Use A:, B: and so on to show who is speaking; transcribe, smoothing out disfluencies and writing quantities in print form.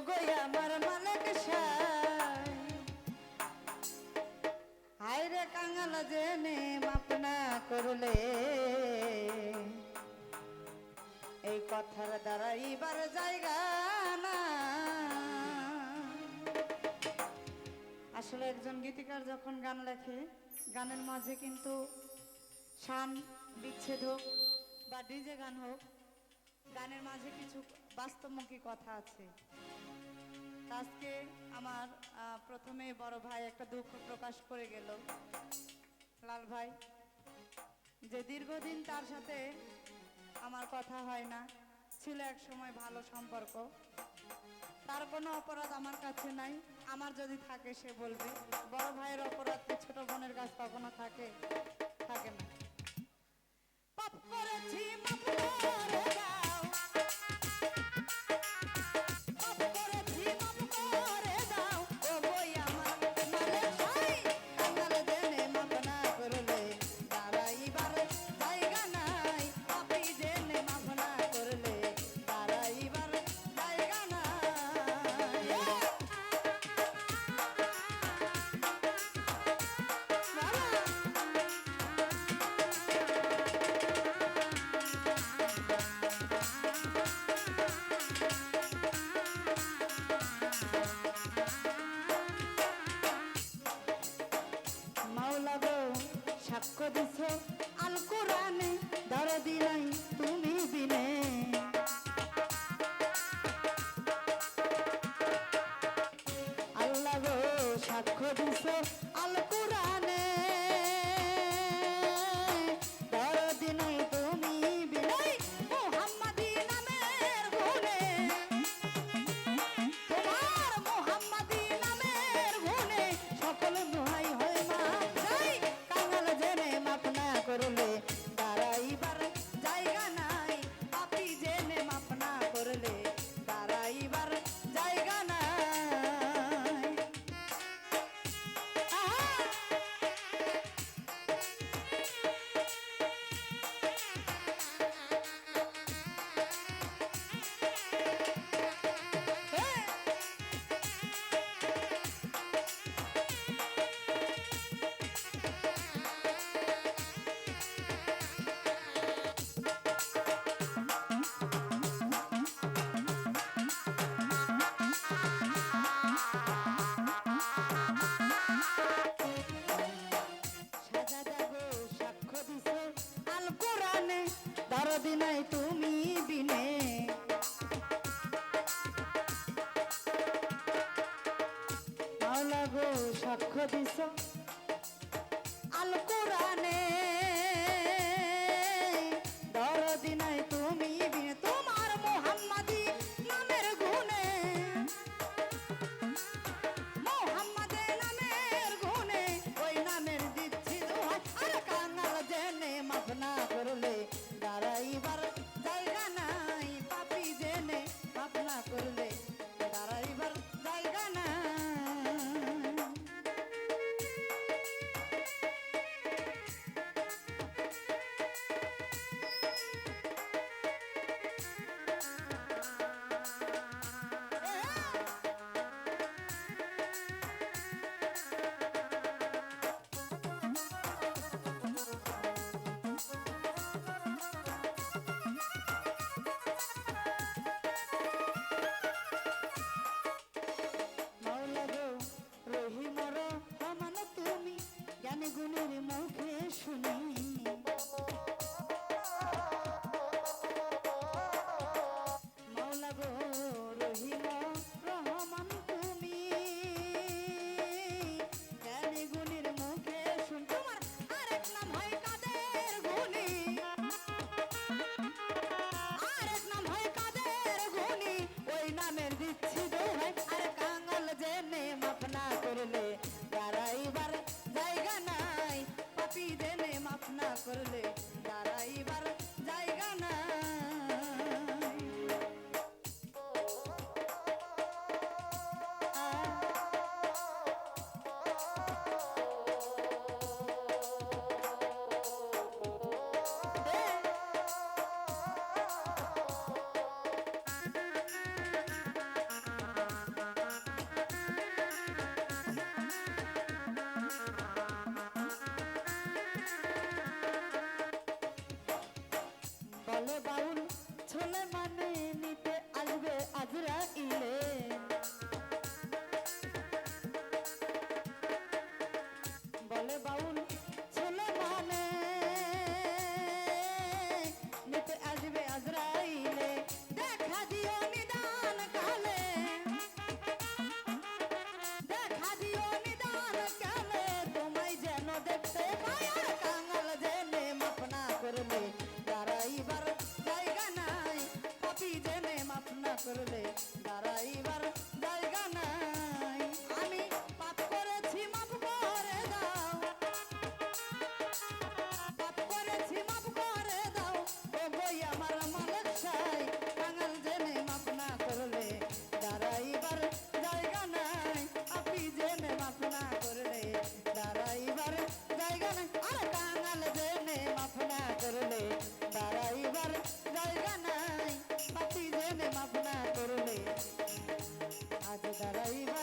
A: ওগো আমার মালিক সাই হায় রে কাঙাল জেনে মাপ না করলে এই কথার দ্বারা এবার জায়গা না। আসলে একজন গীতিকার যখন গান লেখে গানের মাঝে কিন্তু শান বিচ্ছেদ হোক বা ডিজে গান হোক গানের মাঝে কিছু বাস্তবমুখী কথা আছে। আজকে আমার প্রথমে বড় ভাই একটা দুঃখ প্রকাশ করে গেল, লাল ভাই, যে দীর্ঘদিন তার সাথে আমার কথা হয় না, ছিল এক সময় ভালো সম্পর্ক। তার কোনো অপরাধ আমার কাছে নাই, আমার যদি থাকে সে বলবে। বড় ভাইয়ের অপরাধ তো ছোট বোনের কাছে কখনো থাকে থাকে না। পাপ করেছি মাপ করে দাও, পাপ করেছি মাপ করে দাও, ও বই আমার মালিক সাই কাঙাল জেনে মাপ না করলে দাঁড়াইবার জায়গা নাই, পাপী জেনে মাপ না করলে দাঁড়াইবার জায়গা নাই। মাওলা গো সাক্ষ্য দিছ আল কোরআনে দরদি নাই তুমি বিনে, আল্লাহ গো সাক্ষ্য দিছ আল কোরআনে দরদি নাই তুমি বিনে, মুহাম্মাদি নামের গুণে তোমার মুহাম্মাদি নামের গুণে সকল দোহাই হয় মাপ যাই, কাঙাল জেনে মাপ না করলে দাঁড়াইবার জায়গা নাই, পাপী জেনে মাপ না করলে দাঁড়াইবার জায়গা নাই। দরদি নাই তুমি বিনে, মাওলা গো সাক্ষ্য দিছ আল কোরআনে দরদি নাই তুমি বিনে, তোমার মুহাম্মাদি নামের গুণে মুহাম্মাদে নামের গুণে ওই নামের দিচ্ছি দোহাই, আর কাঙাল জেনে মাপ না করলে দাঁড়াইবার জায়গা নাই, পাপী জেনে মাপ না করলে দাঁড়াইবার জায়গা নাই। বলে বাউল ছোলে মানে নিতে আসবে আজরাইলে বলে বাউল ছোলে মানে নিতে আসবে আজরাইলে দেখা দিও নিদান কালে দেখা দিও নিদান কালে তোমায় যেন দেখতে পাই আর কাঙাল জেনে মাপ না করলে দাঁড়াইবার জায়গা নাই পাপি জেনে মাপ না করলে দাঁড়াইবার জায়গা নাই আমি পাপ করেছি মাপ করে দাও পাপ করেছি মাপ করে দাও ও বই আমার মালিক সাই কাঙাল জেনে মাপ না করলে দাঁড়াইবার জায়গা নাই আপি জেনে মাপ না করলে দাঁড়াইবার জায়গা নাই আর কাঙাল জেনে মাপ না করলে দাঁড়াইবার জায়গা নাই আপি জেনে মাপ না করলে আজ দাঁড়াইবার